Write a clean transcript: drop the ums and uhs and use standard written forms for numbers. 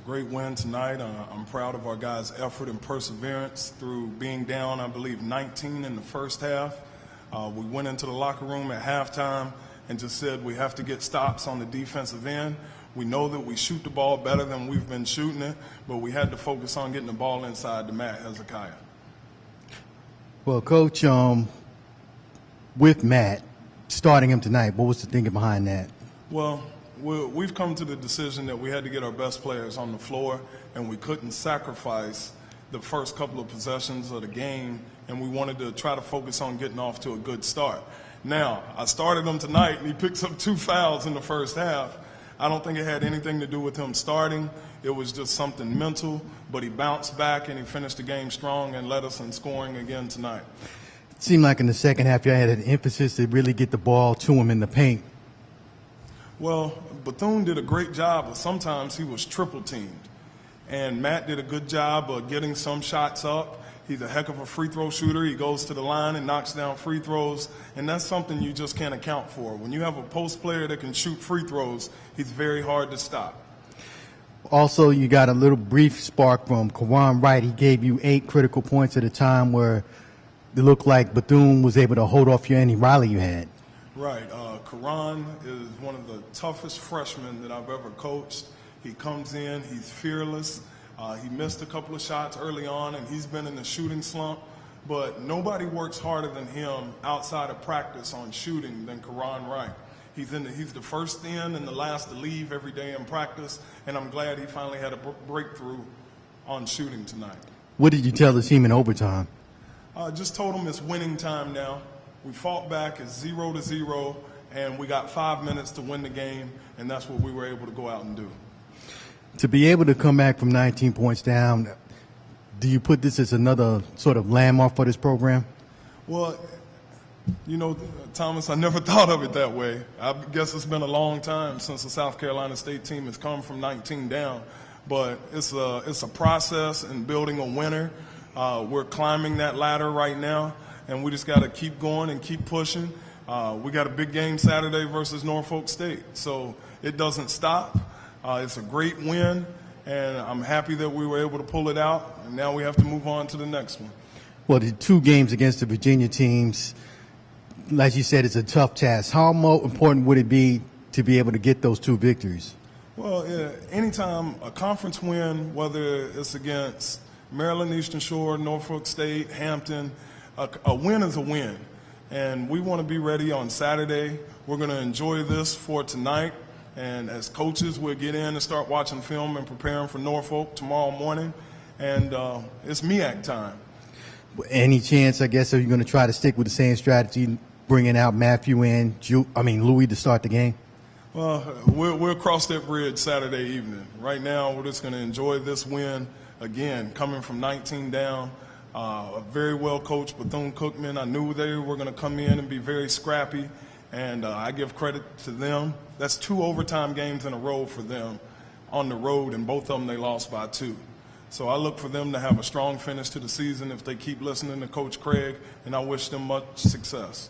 great win tonight. I'm proud of our guys' effort and perseverance through being down, I believe, 19 in the first half. We went into the locker room at halftime and just said we have to get stops on the defensive end. We know that we shoot the ball better than we've been shooting it, but we had to focus on getting the ball inside to Matt Hezekiah. Well, Coach, with Matt, starting him tonight, what was the thinking behind that? Well, we've come to the decision that we had to get our best players on the floor, and we couldn't sacrifice the first couple of possessions of the game, and we wanted to try to focus on getting off to a good start. Now, I started him tonight, and he picks up 2 fouls in the first half. I don't think it had anything to do with him starting. It was just something mental, but he bounced back, and he finished the game strong and led us in scoring again tonight. It seemed like in the second half you had an emphasis to really get the ball to him in the paint. Well, Bethune did a great job, but sometimes he was triple teamed. And Matt did a good job of getting some shots up. He's a heck of a free throw shooter. He goes to the line and knocks down free throws, and that's something you just can't account for. When you have a post player that can shoot free throws, he's very hard to stop. Also, you got a little brief spark from Kawan Wright. He gave you 8 critical points at a time where it looked like Bethune was able to hold off your Andy Riley you had. Right. Karan is one of the toughest freshmen that I've ever coached. He comes in, he's fearless. He missed a couple of shots early on, and he's been in the shooting slump. But nobody works harder than him outside of practice on shooting than Karan Wright. He's the first in and the last to leave every day in practice, and I'm glad he finally had a breakthrough on shooting tonight. What did you tell the team in overtime? Just told them it's winning time now. We fought back, it's 0-0, and we got 5 minutes to win the game, and that's what we were able to go out and do. To be able to come back from 19 points down, do you put this as another sort of landmark for this program? Well, you know, Thomas, I never thought of it that way. I guess it's been a long time since the South Carolina State team has come from 19 down, but it's a process in building a winner. We're climbing that ladder right now, and we just got to keep going and keep pushing. We got a big game Saturday versus Norfolk State, so it doesn't stop. It's a great win, and I'm happy that we were able to pull it out, and now we have to move on to the next one. Well, the 2 games against the Virginia teams, like you said, it's a tough task. How more important would it be to be able to get those 2 victories? Well, anytime a conference win, whether it's against Maryland Eastern Shore, Norfolk State, Hampton, a win is a win. And we want to be ready on Saturday. We're going to enjoy this for tonight. And as coaches, we'll get in and start watching film and preparing for Norfolk tomorrow morning. And it's MEAC time. Any chance, I guess, are you going to try to stick with the same strategy, bringing out Matthew and Louis to start the game? Well, we'll cross that bridge Saturday evening. Right now, we're just going to enjoy this win. Again, coming from 19 down, a very well coached Bethune Cookman. I knew they were going to come in and be very scrappy, and I give credit to them. That's 2 overtime games in a row for them on the road, and both of them they lost by 2. So I look for them to have a strong finish to the season if they keep listening to Coach Craig, and I wish them much success.